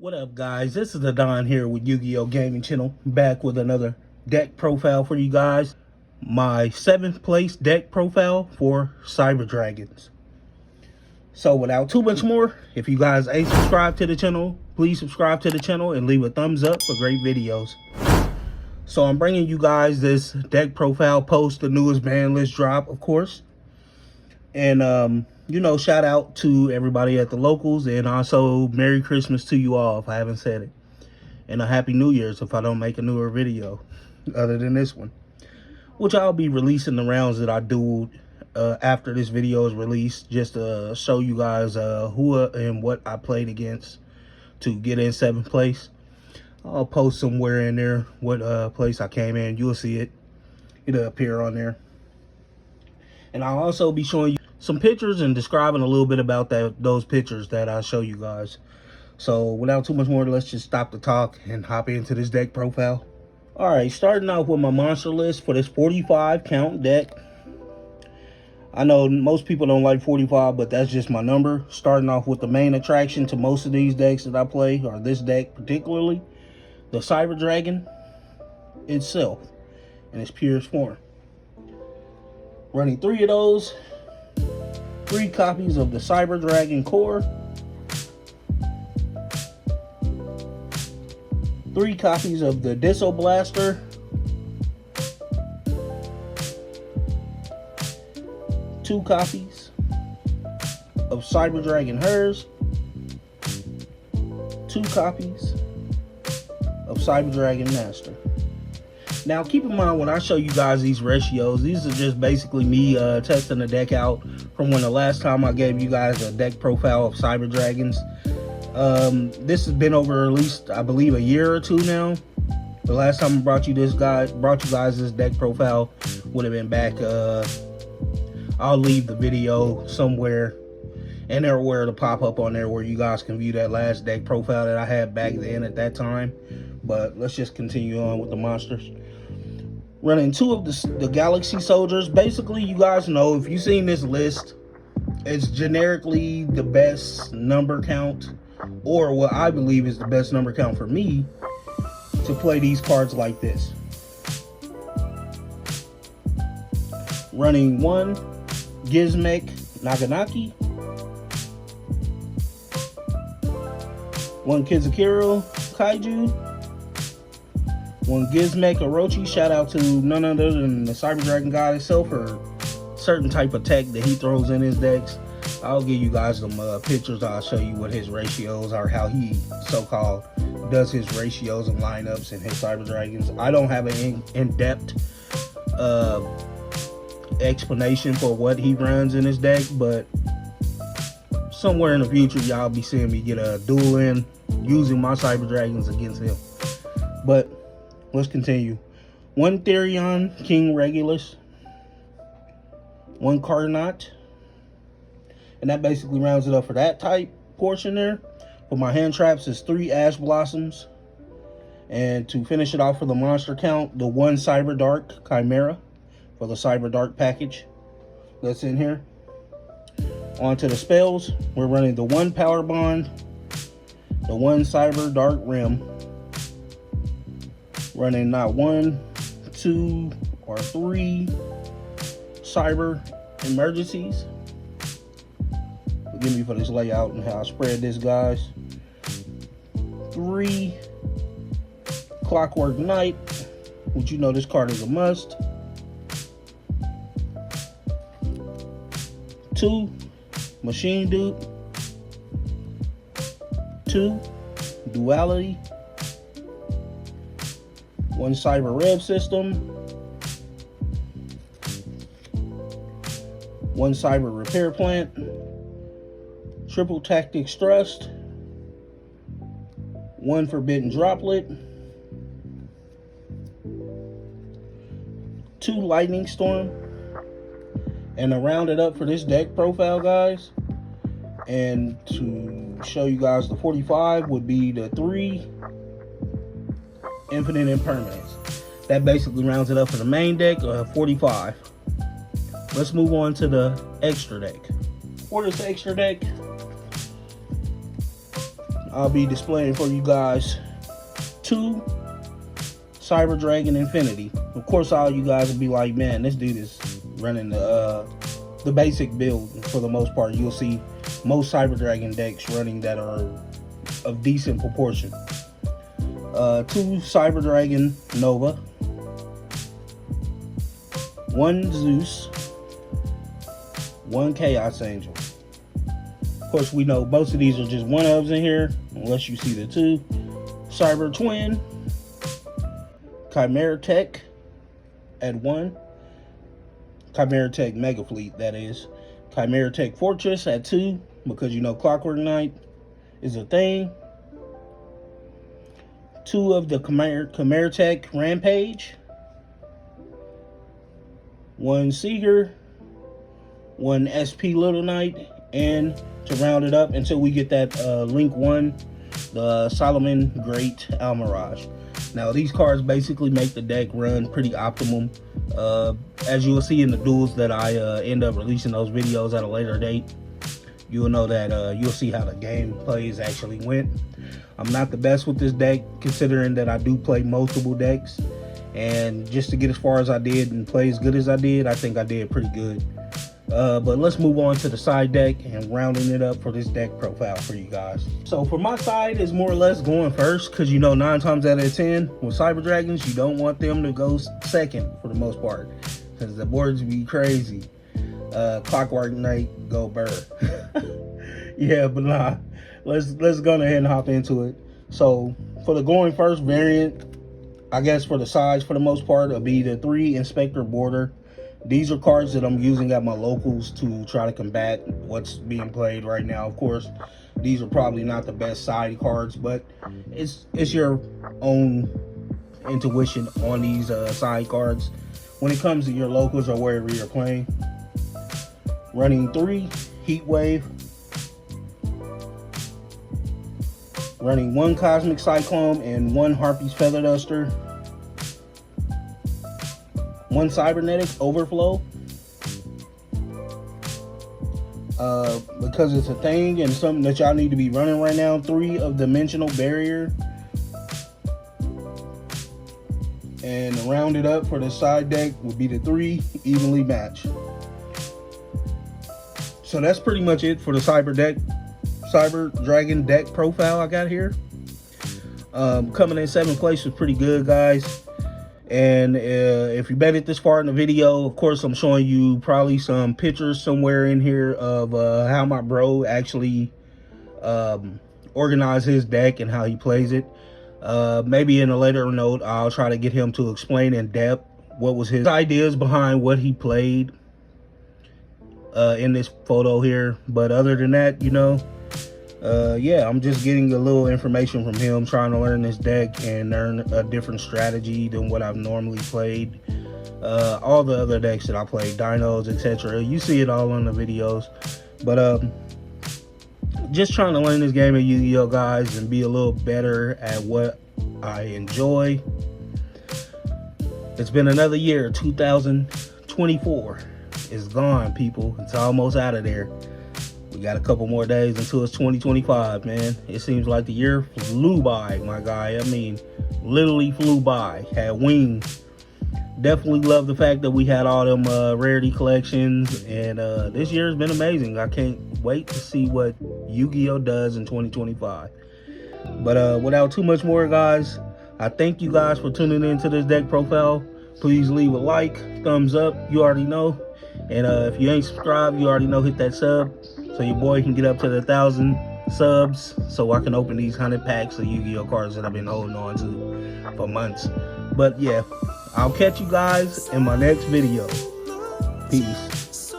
What up, guys? This is the Don here with Yu-Gi-Oh Gaming Channel, back with another deck profile for you guys. My 7th place deck profile for Cyber Dragons. So without too much more, if you guys ain't subscribed to the channel, please subscribe to the channel and leave a thumbs up for great videos. So I'm bringing you guys this deck profile post, the newest ban list drop, of course. And you know, shout out to everybody at the locals, and also Merry Christmas to you all if I haven't said it, and a Happy New Year's if I don't make a newer video other than this one, which I'll be releasing the rounds that I do after this video is released, just to show you guys who and what I played against to get in 7th place. I'll post somewhere in there what place I came in. You'll see it. It'll appear on there. And I'll also be showing you some pictures and describing a little bit about those pictures that I show you guys. So without too much more, let's just stop the talk and hop into this deck profile. Alright, starting off with my monster list for this 45 count deck. I know most people don't like 45, but that's just my number. Starting off with the main attraction to most of these decks that I play, or this deck particularly, the Cyber Dragon itself in its purest form. Running 3 of those, 3 copies of the Cyber Dragon core, 3 copies of the Disso Blaster, 2 copies of Cyber Dragon Hers, 2 copies of Cyber Dragon Master. Now, keep in mind, when I show you guys these ratios, these are just basically me testing the deck out from when the last time I gave you guys a deck profile of Cyber Dragons. This has been over at least, I believe, a year or 2 now. The last time I brought you guys this deck profile would have been back. I'll leave the video somewhere and everywhere to pop up on there where you guys can view that last deck profile that I had back then at that time. But let's just continue on with the monsters. Running 2 of the Galaxy Soldiers. Basically, you guys know, if you've seen this list, it's generically the best number count, or what I believe is the best number count for me to play these cards like this. Running 1 Gizmek Naganaki, 1 Kizukiro Kaiju, 1 Gizmek Orochi. Shout out to none other than the Cyber Dragon God itself for certain type of tech that he throws in his decks. I'll give you guys some pictures. I'll show you what his ratios are, how he so-called does his ratios and lineups and his Cyber Dragons. I don't have an in-depth explanation for what he runs in his deck, but somewhere in the future y'all be seeing me get a duel in using my Cyber Dragons against him. But let's continue. 1 Therion King Regulus, 1 Carnot, and that basically rounds it up for that type portion there. For my hand traps is 3 Ash Blossoms, and to finish it off for the monster count, the 1 Cyber Dark Chimera for the Cyber Dark package that's in here. On to the spells, we're running the 1 Power Bond, the 1 Cyber Dark Rim, running not 1, 2, or 3 Cyber Emergencies. Forgive me for this layout and how I spread this, guys. 3 Clockwork Knight, which you know this card is a must. 2 Machine Dupe, 2 Duality, 1 Cyber Rev System, 1 Cyber Repair Plant, Triple Tactics Thrust, 1 Forbidden Droplet, 2 Lightning Storm, and to round it up for this deck profile, guys, and to show you guys the 45 would be the 3 Infinite Impermanence. That basically rounds it up for the main deck, 45. Let's move on to the extra deck. For this extra deck, I'll be displaying for you guys 2 Cyber Dragon Infinity. Of course, all you guys will be like, man, this dude is running the basic build for the most part. You'll see most Cyber Dragon decks running that are of decent proportion. 2 Cyber Dragon Nova, 1 Zeus, 1 Chaos Angel. Of course, we know most of these are just 1-ofs in here, unless you see the 2. Cyber Twin, Chimera Tech at 1, Chimera Tech Mega Fleet, that is. Chimera Tech Fortress at 2, because you know Clockwork Knight is a thing. 2 of the Chimera Tech Rampage, 1 Seeger, 1 SP Little Knight, and to round it up until we get that Link 1, the Solomon Great Almirage. Now these cards basically make the deck run pretty optimum. As you will see in the duels that I end up releasing those videos at a later date, you'll know that you'll see how the game plays actually went. I'm not the best with this deck, considering that I do play multiple decks, and just to get as far as I did and play as good as I did, I think I did pretty good. But let's move on to the side deck and rounding it up for this deck profile for you guys. So for my side, is more or less going first, because you know 9 times out of 10 with Cyber Dragons, you don't want them to go second for the most part, because the boards be crazy. Clockwork Knight, go burr. Yeah, but nah, let's go ahead and hop into it. So for the going first variant, I guess for the size for the most part, it'll be the 3 Inspector Border. These are cards that I'm using at my locals to try to combat what's being played right now. Of course, these are probably not the best side cards, but it's your own intuition on these side cards when it comes to your locals or wherever you're playing. Running 3 Heat Wave, running 1 Cosmic Cyclone and 1 Harpy's Feather Duster, 1 Cybernetic Overflow, because it's a thing and something that y'all need to be running right now. 3 of Dimensional Barrier, and to round it up for the side deck would be the 3 Evenly Matched. So that's pretty much it for the Cyber Dragon deck profile I got here. Coming in 7th place was pretty good, guys. And if you made it this far in the video, of course, I'm showing you probably some pictures somewhere in here of how my bro actually organized his deck and how he plays it. Maybe in a later note, I'll try to get him to explain in depth what was his ideas behind what he played in this photo here. But other than that, you know, yeah, I'm just getting a little information from him, trying to learn this deck and learn a different strategy than what I've normally played. All the other decks that I played, dinos, etc., you see it all on the videos. But just trying to learn this game of Yu-Gi-Oh, guys, and be a little better at what I enjoy. It's been another year. 2024 is gone, people. It's almost out of there. We got a couple more days until it's 2025, man. It seems like the year flew by, my guy. I mean, literally flew by. Had wings. Definitely love the fact that we had all them rarity collections, and this year has been amazing. I can't wait to see what Yu-Gi-Oh does in 2025. But without too much more, guys, I thank you guys for tuning in to this deck profile. Please leave a like, thumbs up, you already know. And if you ain't subscribed, you already know, hit that sub so your boy can get up to the 1,000 subs, so I can open these 100 packs of Yu-Gi-Oh cards that I've been holding on to for months. But yeah, I'll catch you guys in my next video. Peace.